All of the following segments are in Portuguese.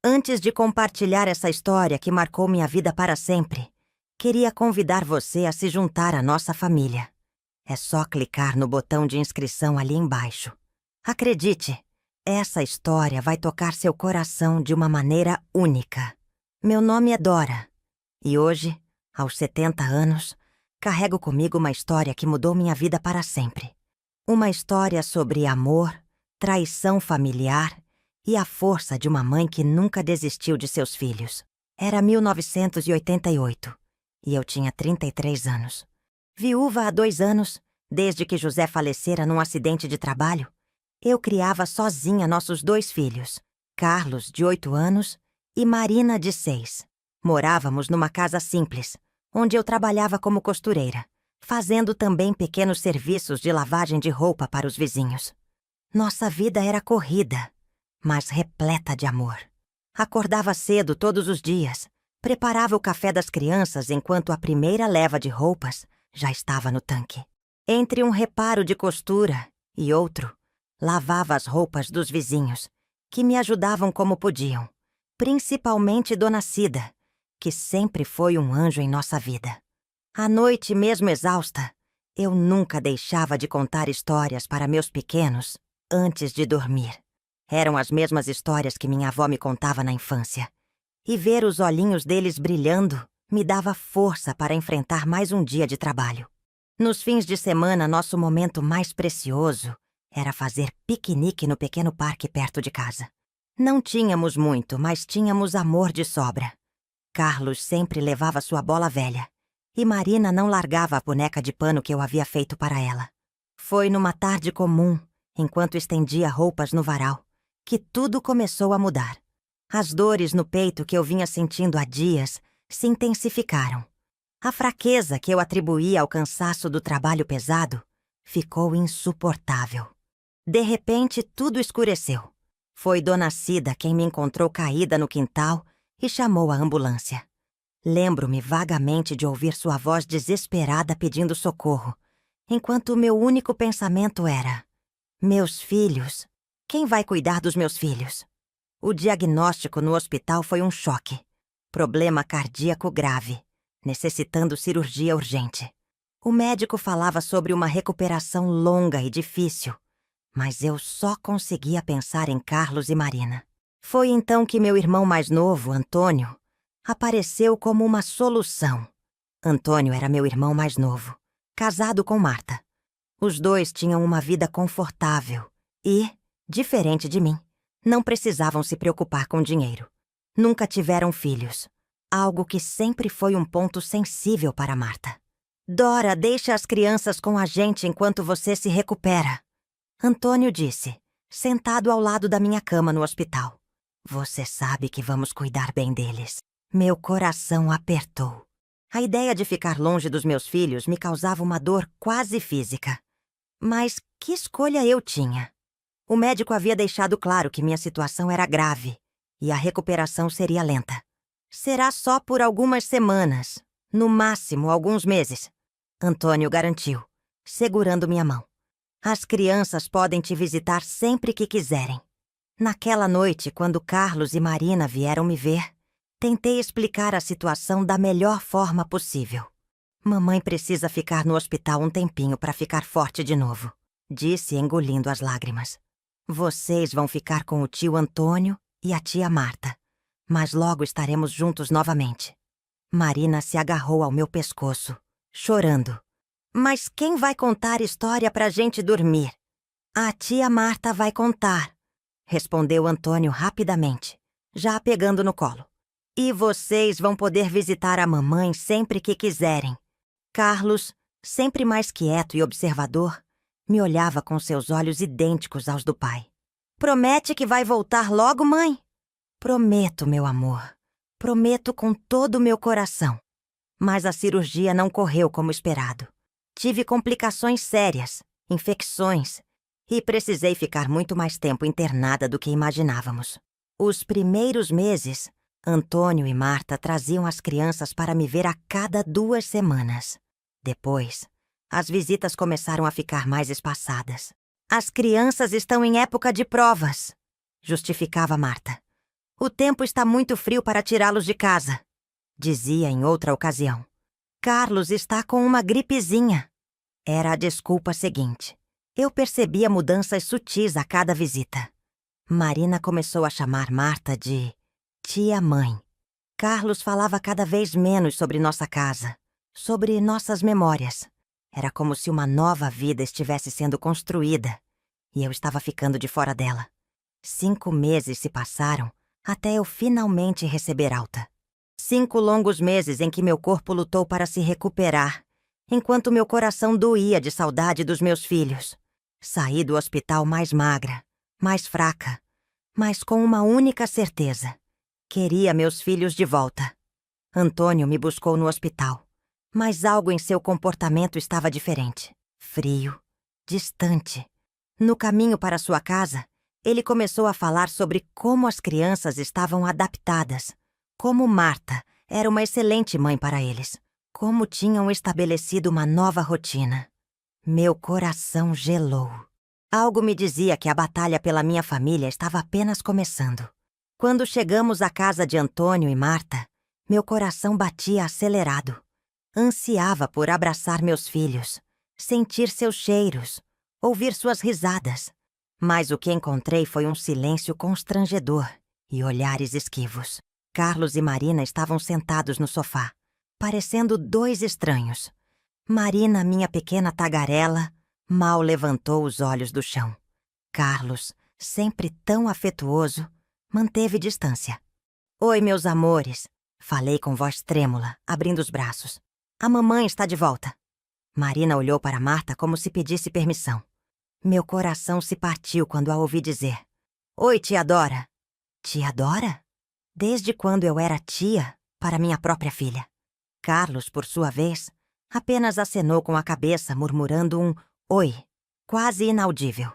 Antes de compartilhar essa história que marcou minha vida para sempre, queria convidar você a se juntar à nossa família. É só clicar no botão de inscrição ali embaixo. Acredite, essa história vai tocar seu coração de uma maneira única. Meu nome é Dora e hoje, aos 70 anos, carrego comigo uma história que mudou minha vida para sempre. Uma história sobre amor, traição familiar e a força de uma mãe que nunca desistiu de seus filhos. Era 1988 e eu tinha 33 anos. Viúva há 2 anos, desde que José falecera num acidente de trabalho, eu criava sozinha nossos 2 filhos, Carlos, de 8 anos, e Marina, de 6. Morávamos numa casa simples, onde eu trabalhava como costureira, fazendo também pequenos serviços de lavagem de roupa para os vizinhos. Nossa vida era corrida, mas repleta de amor. Acordava cedo todos os dias, preparava o café das crianças enquanto a primeira leva de roupas já estava no tanque. Entre um reparo de costura e outro, lavava as roupas dos vizinhos, que me ajudavam como podiam, principalmente Dona Cida, que sempre foi um anjo em nossa vida. À noite, mesmo exausta, eu nunca deixava de contar histórias para meus pequenos antes de dormir. Eram as mesmas histórias que minha avó me contava na infância. E ver os olhinhos deles brilhando me dava força para enfrentar mais um dia de trabalho. Nos fins de semana, nosso momento mais precioso era fazer piquenique no pequeno parque perto de casa. Não tínhamos muito, mas tínhamos amor de sobra. Carlos sempre levava sua bola velha, e Marina não largava a boneca de pano que eu havia feito para ela. Foi numa tarde comum, enquanto estendia roupas no varal, que tudo começou a mudar. As dores no peito que eu vinha sentindo há dias se intensificaram. A fraqueza que eu atribuía ao cansaço do trabalho pesado ficou insuportável. De repente, tudo escureceu. Foi Dona Cida quem me encontrou caída no quintal e chamou a ambulância. Lembro-me vagamente de ouvir sua voz desesperada pedindo socorro, enquanto o meu único pensamento era: meus filhos? Quem vai cuidar dos meus filhos? O diagnóstico no hospital foi um choque. Problema cardíaco grave, necessitando cirurgia urgente. O médico falava sobre uma recuperação longa e difícil, mas eu só conseguia pensar em Carlos e Marina. Foi então que meu irmão mais novo, Antônio, apareceu como uma solução. Antônio era meu irmão mais novo, casado com Marta. Os 2 tinham uma vida confortável e, diferente de mim, não precisavam se preocupar com dinheiro. Nunca tiveram filhos, algo que sempre foi um ponto sensível para Marta. Dora, deixa as crianças com a gente enquanto você se recupera, Antônio disse, sentado ao lado da minha cama no hospital. Você sabe que vamos cuidar bem deles. Meu coração apertou. A ideia de ficar longe dos meus filhos me causava uma dor quase física. Mas que escolha eu tinha? O médico havia deixado claro que minha situação era grave e a recuperação seria lenta. Será só por algumas semanas, no máximo alguns meses, Antônio garantiu, segurando minha mão. As crianças podem te visitar sempre que quiserem. Naquela noite, quando Carlos e Marina vieram me ver, tentei explicar a situação da melhor forma possível. Mamãe precisa ficar no hospital um tempinho para ficar forte de novo, disse, engolindo as lágrimas. Vocês vão ficar com o tio Antônio e a tia Marta, mas logo estaremos juntos novamente. Marina se agarrou ao meu pescoço, chorando. Mas quem vai contar história pra gente dormir? A tia Marta vai contar, respondeu Antônio rapidamente, já a pegando no colo. E vocês vão poder visitar a mamãe sempre que quiserem. Carlos, sempre mais quieto e observador, me olhava com seus olhos idênticos aos do pai. Promete que vai voltar logo, mãe? Prometo, meu amor. Prometo com todo o meu coração. Mas a cirurgia não correu como esperado. Tive complicações sérias, infecções, e precisei ficar muito mais tempo internada do que imaginávamos. Os primeiros meses, Antônio e Marta traziam as crianças para me ver a cada 2 semanas. Depois, as visitas começaram a ficar mais espaçadas. As crianças estão em época de provas, justificava Marta. O tempo está muito frio para tirá-los de casa, dizia em outra ocasião. Carlos está com uma gripezinha. Era a desculpa seguinte. Eu percebia mudanças sutis a cada visita. Marina começou a chamar Marta de tia-mãe. Carlos falava cada vez menos sobre nossa casa, sobre nossas memórias. Era como se uma nova vida estivesse sendo construída, e eu estava ficando de fora dela. 5 meses se passaram até eu finalmente receber alta. 5 longos meses em que meu corpo lutou para se recuperar, enquanto meu coração doía de saudade dos meus filhos. Saí do hospital mais magra, mais fraca, mas com uma única certeza. Queria meus filhos de volta. Antônio me buscou no hospital, mas algo em seu comportamento estava diferente. Frio, distante. No caminho para sua casa, ele começou a falar sobre como as crianças estavam adaptadas, como Marta era uma excelente mãe para eles, como tinham estabelecido uma nova rotina. Meu coração gelou. Algo me dizia que a batalha pela minha família estava apenas começando. Quando chegamos à casa de Antônio e Marta, meu coração batia acelerado. Ansiava por abraçar meus filhos, sentir seus cheiros, ouvir suas risadas. Mas o que encontrei foi um silêncio constrangedor e olhares esquivos. Carlos e Marina estavam sentados no sofá, parecendo 2 estranhos. Marina, minha pequena tagarela, mal levantou os olhos do chão. Carlos, sempre tão afetuoso, manteve distância. Oi, meus amores, falei com voz trêmula, abrindo os braços. A mamãe está de volta. Marina olhou para Marta como se pedisse permissão. Meu coração se partiu quando a ouvi dizer: Oi, tia Dora. Tia Dora? Desde quando eu era tia para minha própria filha? Carlos, por sua vez, apenas acenou com a cabeça, murmurando um oi, quase inaudível.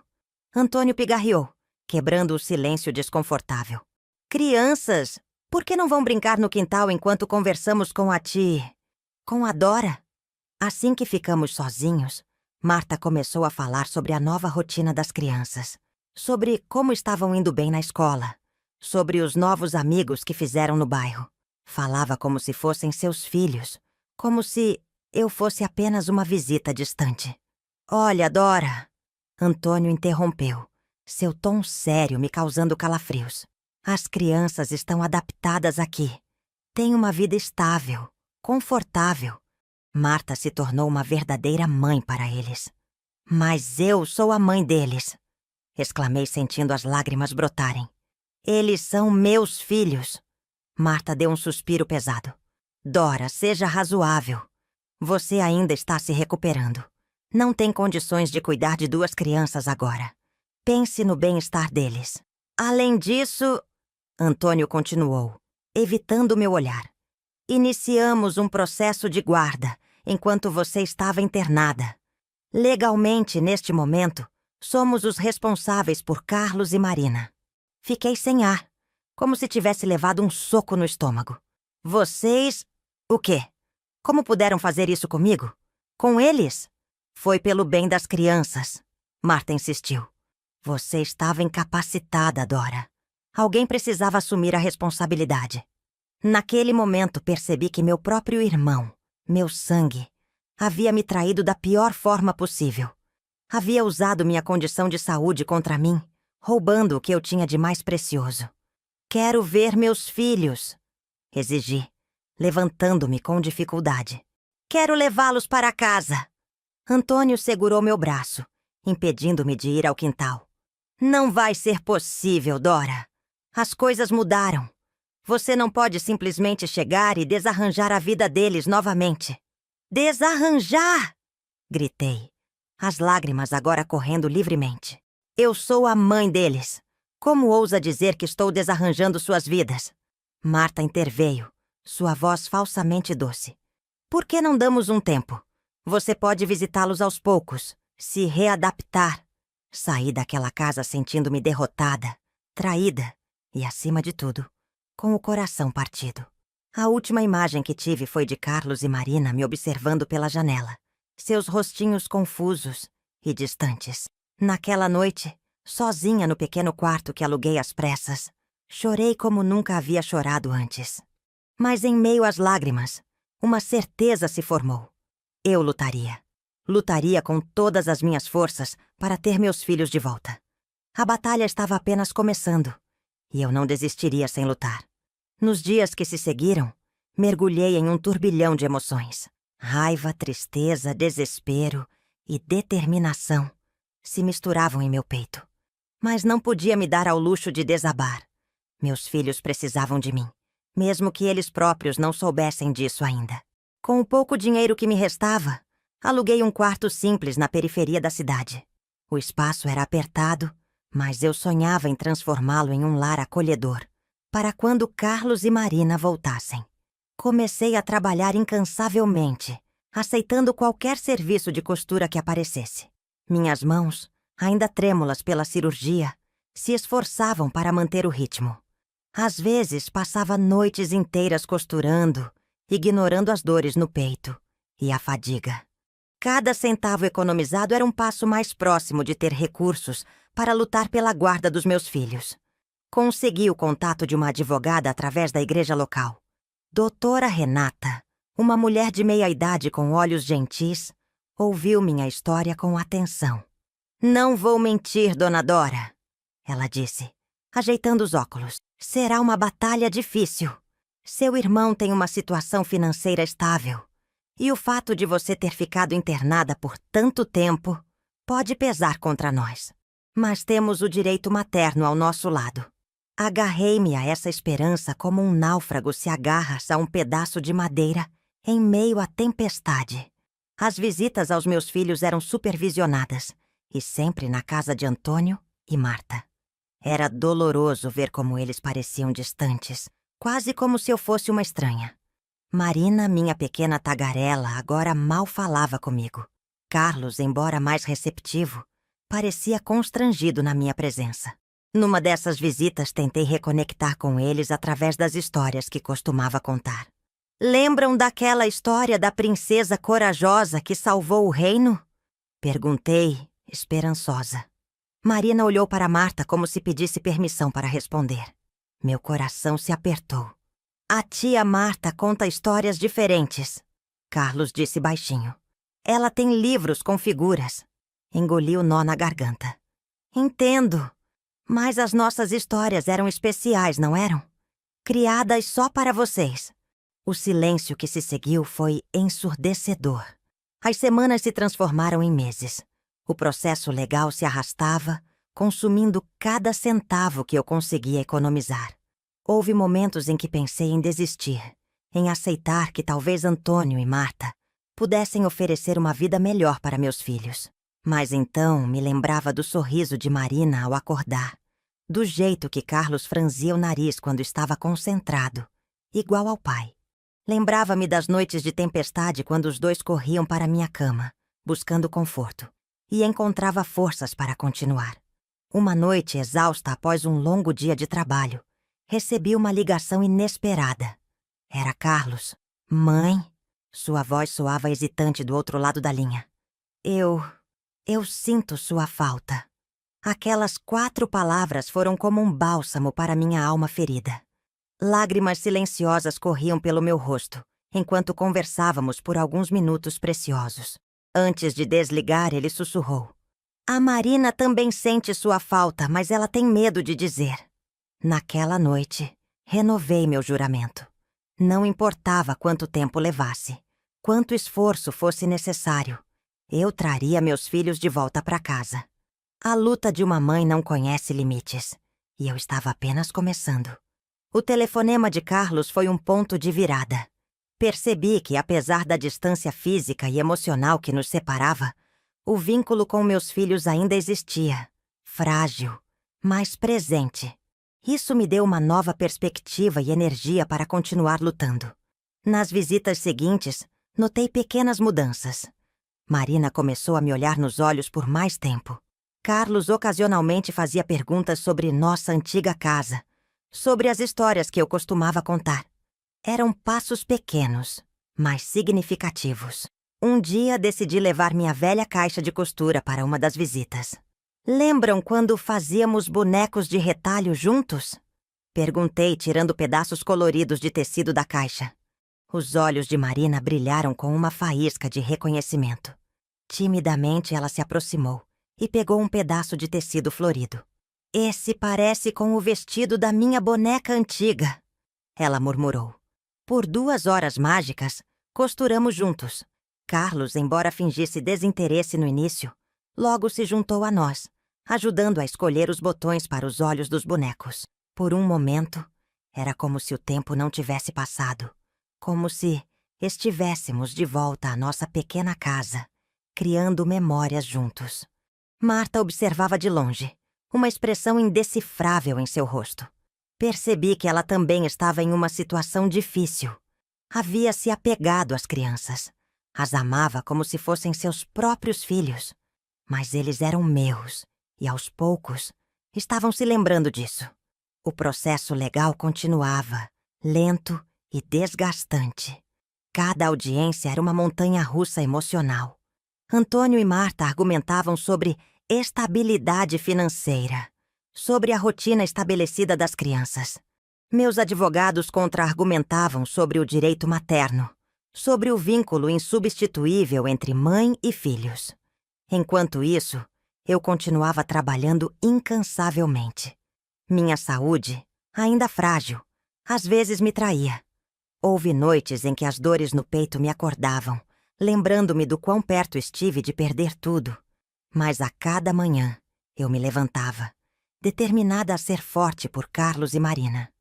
Antônio pigarreou, quebrando o silêncio desconfortável. Crianças, por que não vão brincar no quintal enquanto conversamos com a Dora? Assim que ficamos sozinhos, Marta começou a falar sobre a nova rotina das crianças, sobre como estavam indo bem na escola, sobre os novos amigos que fizeram no bairro. Falava como se fossem seus filhos, como se eu fosse apenas uma visita distante. Olha, Dora! Antônio interrompeu, seu tom sério me causando calafrios. As crianças estão adaptadas aqui. Têm uma vida estável, confortável. Marta se tornou uma verdadeira mãe para eles. Mas eu sou a mãe deles, exclamei sentindo as lágrimas brotarem. Eles são meus filhos. Marta deu um suspiro pesado. Dora, seja razoável. Você ainda está se recuperando. Não tem condições de cuidar de 2 crianças agora. Pense no bem-estar deles. Além disso, Antônio continuou, evitando meu olhar. Iniciamos um processo de guarda enquanto você estava internada. Legalmente, neste momento, somos os responsáveis por Carlos e Marina. Fiquei sem ar, como se tivesse levado um soco no estômago. Vocês... O quê? Como puderam fazer isso comigo? Com eles? Foi pelo bem das crianças, Marta insistiu. Você estava incapacitada, Dora. Alguém precisava assumir a responsabilidade. Naquele momento percebi que meu próprio irmão, meu sangue, havia me traído da pior forma possível. Havia usado minha condição de saúde contra mim, roubando o que eu tinha de mais precioso. Quero ver meus filhos, exigi, levantando-me com dificuldade. Quero levá-los para casa. Antônio segurou meu braço, impedindo-me de ir ao quintal. Não vai ser possível, Dora. As coisas mudaram. Você não pode simplesmente chegar e desarranjar a vida deles novamente. Desarranjar! Gritei, as lágrimas agora correndo livremente. Eu sou a mãe deles. Como ousa dizer que estou desarranjando suas vidas? Marta interveio, sua voz falsamente doce. Por que não damos um tempo? Você pode visitá-los aos poucos, se readaptar. Saí daquela casa sentindo-me derrotada, traída e, acima de tudo, com o coração partido. A última imagem que tive foi de Carlos e Marina me observando pela janela, seus rostinhos confusos e distantes. Naquela noite, sozinha no pequeno quarto que aluguei às pressas, Chorei como nunca havia chorado antes. Mas em meio às lágrimas, uma certeza se formou. Eu lutaria. Lutaria com todas as minhas forças para ter meus filhos de volta. A batalha estava apenas começando, e eu não desistiria sem lutar. Nos dias que se seguiram, mergulhei em um turbilhão de emoções. Raiva, tristeza, desespero e determinação se misturavam em meu peito. Mas não podia me dar ao luxo de desabar. Meus filhos precisavam de mim, mesmo que eles próprios não soubessem disso ainda. Com o pouco dinheiro que me restava, aluguei um quarto simples na periferia da cidade. O espaço era apertado, mas eu sonhava em transformá-lo em um lar acolhedor, para quando Carlos e Marina voltassem. Comecei a trabalhar incansavelmente, aceitando qualquer serviço de costura que aparecesse. Minhas mãos, ainda trêmulas pela cirurgia, se esforçavam para manter o ritmo. Às vezes, passava noites inteiras costurando, ignorando as dores no peito e a fadiga. Cada centavo economizado era um passo mais próximo de ter recursos para lutar pela guarda dos meus filhos. Consegui o contato de uma advogada através da igreja local. Doutora Renata, uma mulher de meia-idade com olhos gentis, ouviu minha história com atenção. "Não vou mentir, Dona Dora", ela disse, ajeitando os óculos. "Será uma batalha difícil. Seu irmão tem uma situação financeira estável. E o fato de você ter ficado internada por tanto tempo pode pesar contra nós. Mas temos o direito materno ao nosso lado." Agarrei-me a essa esperança como um náufrago se agarra-se a um pedaço de madeira em meio à tempestade. As visitas aos meus filhos eram supervisionadas, e sempre na casa de Antônio e Marta. Era doloroso ver como eles pareciam distantes, quase como se eu fosse uma estranha. Marina, minha pequena tagarela, agora mal falava comigo. Carlos, embora mais receptivo, parecia constrangido na minha presença. Numa dessas visitas, tentei reconectar com eles através das histórias que costumava contar. "Lembram daquela história da princesa corajosa que salvou o reino?" Perguntei, esperançosa. Marina olhou para Marta como se pedisse permissão para responder. Meu coração se apertou. "A tia Marta conta histórias diferentes", Carlos disse baixinho. "Ela tem livros com figuras." Engoli o nó na garganta. "Entendo. Mas as nossas histórias eram especiais, não eram? Criadas só para vocês." O silêncio que se seguiu foi ensurdecedor. As semanas se transformaram em meses. O processo legal se arrastava, consumindo cada centavo que eu conseguia economizar. Houve momentos em que pensei em desistir, em aceitar que talvez Antônio e Marta pudessem oferecer uma vida melhor para meus filhos. Mas então me lembrava do sorriso de Marina ao acordar, do jeito que Carlos franzia o nariz quando estava concentrado, igual ao pai. Lembrava-me das noites de tempestade quando os dois corriam para minha cama, buscando conforto, e encontrava forças para continuar. Uma noite, exausta após um longo dia de trabalho, recebi uma ligação inesperada. Era Carlos. "Mãe?" Sua voz soava hesitante do outro lado da linha. Eu sinto sua falta." Aquelas 4 palavras foram como um bálsamo para minha alma ferida. Lágrimas silenciosas corriam pelo meu rosto, enquanto conversávamos por alguns minutos preciosos. Antes de desligar, ele sussurrou: "A Marina também sente sua falta, mas ela tem medo de dizer." Naquela noite, renovei meu juramento. Não importava quanto tempo levasse, quanto esforço fosse necessário, eu traria meus filhos de volta para casa. A luta de uma mãe não conhece limites, e eu estava apenas começando. O telefonema de Carlos foi um ponto de virada. Percebi que, apesar da distância física e emocional que nos separava, o vínculo com meus filhos ainda existia, frágil, mas presente. Isso me deu uma nova perspectiva e energia para continuar lutando. Nas visitas seguintes, notei pequenas mudanças. Marina começou a me olhar nos olhos por mais tempo. Carlos ocasionalmente fazia perguntas sobre nossa antiga casa, sobre as histórias que eu costumava contar. Eram passos pequenos, mas significativos. Um dia decidi levar minha velha caixa de costura para uma das visitas. "Lembram quando fazíamos bonecos de retalho juntos?" Perguntei, tirando pedaços coloridos de tecido da caixa. Os olhos de Marina brilharam com uma faísca de reconhecimento. Timidamente ela se aproximou e pegou um pedaço de tecido florido. Esse parece com o vestido da minha boneca antiga, ela murmurou. Por 2 horas mágicas, costuramos juntos. Carlos, embora fingisse desinteresse no início, logo se juntou a nós, ajudando a escolher os botões para os olhos dos bonecos. Por um momento, era como se o tempo não tivesse passado, como se estivéssemos de volta à nossa pequena casa, criando memórias juntos. Marta observava de longe, uma expressão indecifrável em seu rosto. Percebi que ela também estava em uma situação difícil. Havia se apegado às crianças. As amava como se fossem seus próprios filhos. Mas eles eram meus, e aos poucos, estavam se lembrando disso. O processo legal continuava, lento e desgastante. Cada audiência era uma montanha-russa emocional. Antônio e Marta argumentavam sobre estabilidade financeira, sobre a rotina estabelecida das crianças. Meus advogados contra-argumentavam sobre o direito materno, sobre o vínculo insubstituível entre mãe e filhos. Enquanto isso, eu continuava trabalhando incansavelmente. Minha saúde, ainda frágil, às vezes me traía. Houve noites em que as dores no peito me acordavam, lembrando-me do quão perto estive de perder tudo. Mas a cada manhã, eu me levantava, determinada a ser forte por Carlos e Marina.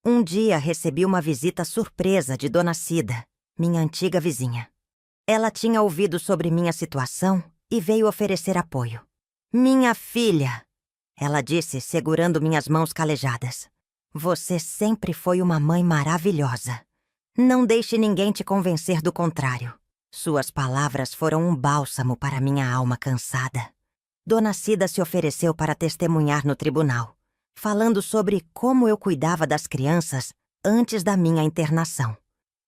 Um dia recebi uma visita surpresa de Dona Cida, minha antiga vizinha. Ela tinha ouvido sobre minha situação e veio oferecer apoio. "Minha filha", ela disse, segurando minhas mãos calejadas. "Você sempre foi uma mãe maravilhosa. Não deixe ninguém te convencer do contrário." Suas palavras foram um bálsamo para minha alma cansada. Dona Cida se ofereceu para testemunhar no tribunal, falando sobre como eu cuidava das crianças antes da minha internação.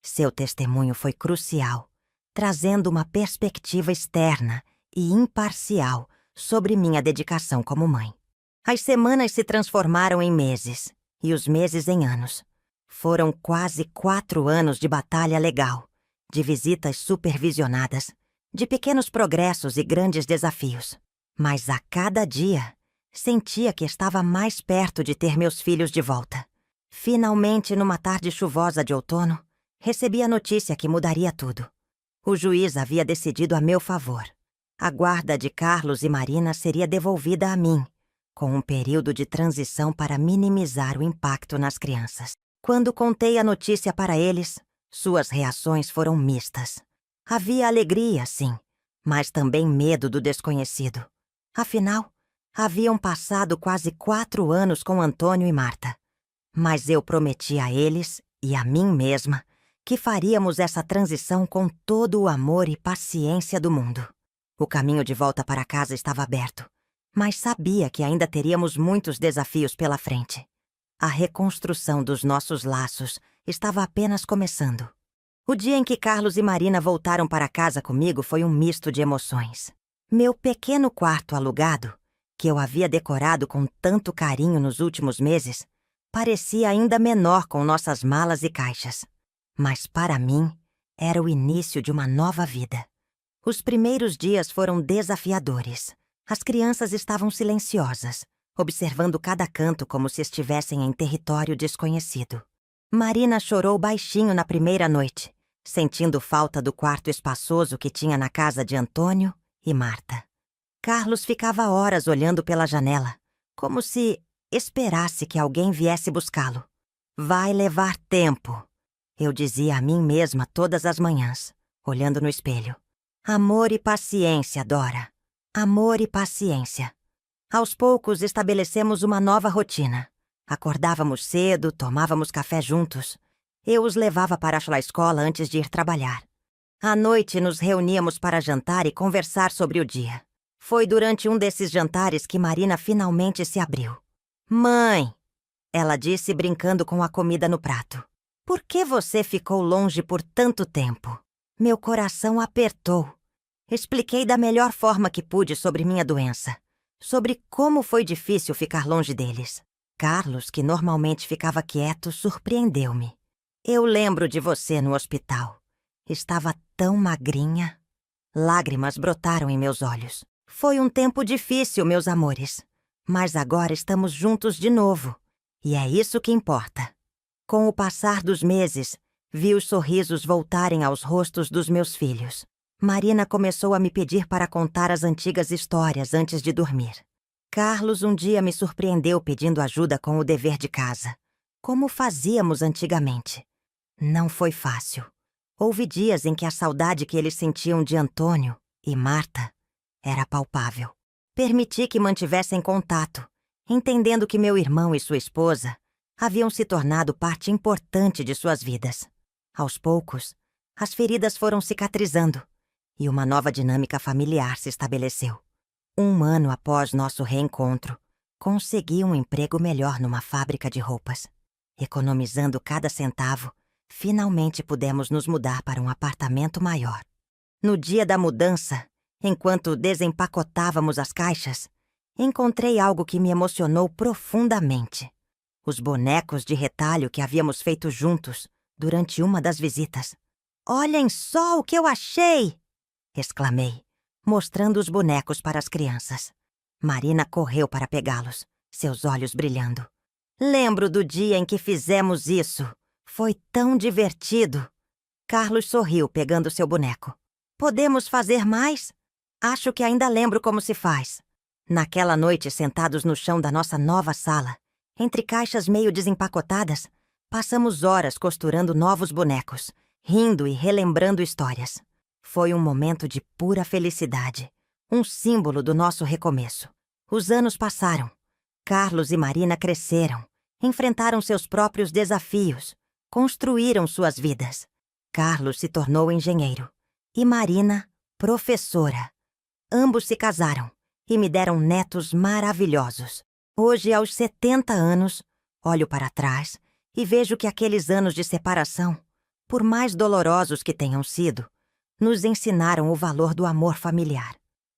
Seu testemunho foi crucial, trazendo uma perspectiva externa e imparcial sobre minha dedicação como mãe. As semanas se transformaram em meses, e os meses em anos. Foram quase 4 anos de batalha legal, de visitas supervisionadas, de pequenos progressos e grandes desafios. Mas a cada dia, sentia que estava mais perto de ter meus filhos de volta. Finalmente, numa tarde chuvosa de outono, recebi a notícia que mudaria tudo. O juiz havia decidido a meu favor. A guarda de Carlos e Marina seria devolvida a mim, com um período de transição para minimizar o impacto nas crianças. Quando contei a notícia para eles, suas reações foram mistas. Havia alegria, sim, mas também medo do desconhecido. Afinal, haviam passado quase 4 anos com Antônio e Marta. Mas eu prometi a eles e a mim mesma que faríamos essa transição com todo o amor e paciência do mundo. O caminho de volta para casa estava aberto, mas sabia que ainda teríamos muitos desafios pela frente. A reconstrução dos nossos laços estava apenas começando. O dia em que Carlos e Marina voltaram para casa comigo foi um misto de emoções. Meu pequeno quarto alugado, que eu havia decorado com tanto carinho nos últimos meses, parecia ainda menor com nossas malas e caixas. Mas para mim, era o início de uma nova vida. Os primeiros dias foram desafiadores. As crianças estavam silenciosas, observando cada canto como se estivessem em território desconhecido. Marina chorou baixinho na primeira noite, sentindo falta do quarto espaçoso que tinha na casa de Antônio e Marta. Carlos ficava horas olhando pela janela, como se esperasse que alguém viesse buscá-lo. "Vai levar tempo", eu dizia a mim mesma todas as manhãs, olhando no espelho. "Amor e paciência, Dora. Amor e paciência." Aos poucos estabelecemos uma nova rotina. Acordávamos cedo, tomávamos café juntos. Eu os levava para a escola antes de ir trabalhar. À noite nos reuníamos para jantar e conversar sobre o dia. Foi durante um desses jantares que Marina finalmente se abriu. "Mãe", ela disse brincando com a comida no prato, "por que você ficou longe por tanto tempo?" Meu coração apertou. Expliquei da melhor forma que pude sobre minha doença, sobre como foi difícil ficar longe deles. Carlos, que normalmente ficava quieto, surpreendeu-me. Eu lembro de você no hospital. Estava tão magrinha. Lágrimas brotaram em meus olhos. Foi um tempo difícil, meus amores. Mas agora estamos juntos de novo. E é isso que importa. Com o passar dos meses, vi os sorrisos voltarem aos rostos dos meus filhos. Marina começou a me pedir para contar as antigas histórias antes de dormir. Carlos um dia me surpreendeu pedindo ajuda com o dever de casa, como fazíamos antigamente. Não foi fácil. Houve dias em que a saudade que eles sentiam de Antônio e Marta era palpável. Permiti que mantivessem contato, entendendo que meu irmão e sua esposa haviam se tornado parte importante de suas vidas. Aos poucos, as feridas foram cicatrizando e uma nova dinâmica familiar se estabeleceu. 1 ano após nosso reencontro, consegui um emprego melhor numa fábrica de roupas. Economizando cada centavo, finalmente pudemos nos mudar para um apartamento maior. No dia da mudança, enquanto desempacotávamos as caixas, encontrei algo que me emocionou profundamente. Os bonecos de retalho que havíamos feito juntos durante uma das visitas. "Olhem só o que eu achei!" exclamei, mostrando os bonecos para as crianças. Marina correu para pegá-los, seus olhos brilhando. "Lembro do dia em que fizemos isso. Foi tão divertido." Carlos sorriu, pegando seu boneco. "Podemos fazer mais? Acho que ainda lembro como se faz." Naquela noite, sentados no chão da nossa nova sala, entre caixas meio desempacotadas, passamos horas costurando novos bonecos, rindo e relembrando histórias. Foi um momento de pura felicidade, um símbolo do nosso recomeço. Os anos passaram. Carlos e Marina cresceram, enfrentaram seus próprios desafios, construíram suas vidas. Carlos se tornou engenheiro e Marina, professora. Ambos se casaram e me deram netos maravilhosos. Hoje, aos 70 anos, olho para trás e vejo que aqueles anos de separação, por mais dolorosos que tenham sido, nos ensinaram o valor do amor familiar.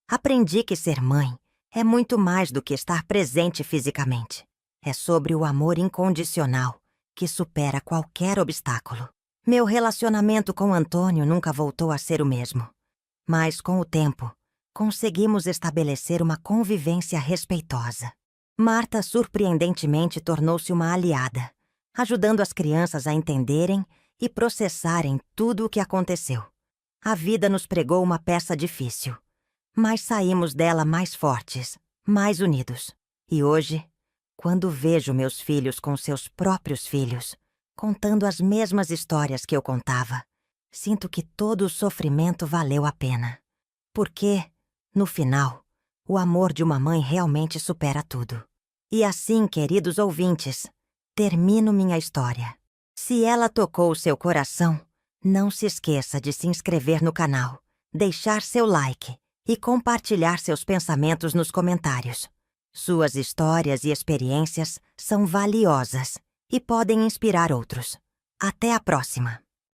Aprendi que ser mãe é muito mais do que estar presente fisicamente. É sobre o amor incondicional que supera qualquer obstáculo. Meu relacionamento com Antônio nunca voltou a ser o mesmo. Mas, com o tempo, conseguimos estabelecer uma convivência respeitosa. Marta, surpreendentemente, tornou-se uma aliada, ajudando as crianças a entenderem e processarem tudo o que aconteceu. A vida nos pregou uma peça difícil, mas saímos dela mais fortes, mais unidos. E hoje, quando vejo meus filhos com seus próprios filhos, contando as mesmas histórias que eu contava, sinto que todo o sofrimento valeu a pena. Porque, no final, o amor de uma mãe realmente supera tudo. E assim, queridos ouvintes, termino minha história. Se ela tocou seu coração, não se esqueça de se inscrever no canal, deixar seu like e compartilhar seus pensamentos nos comentários. Suas histórias e experiências são valiosas e podem inspirar outros. Até a próxima!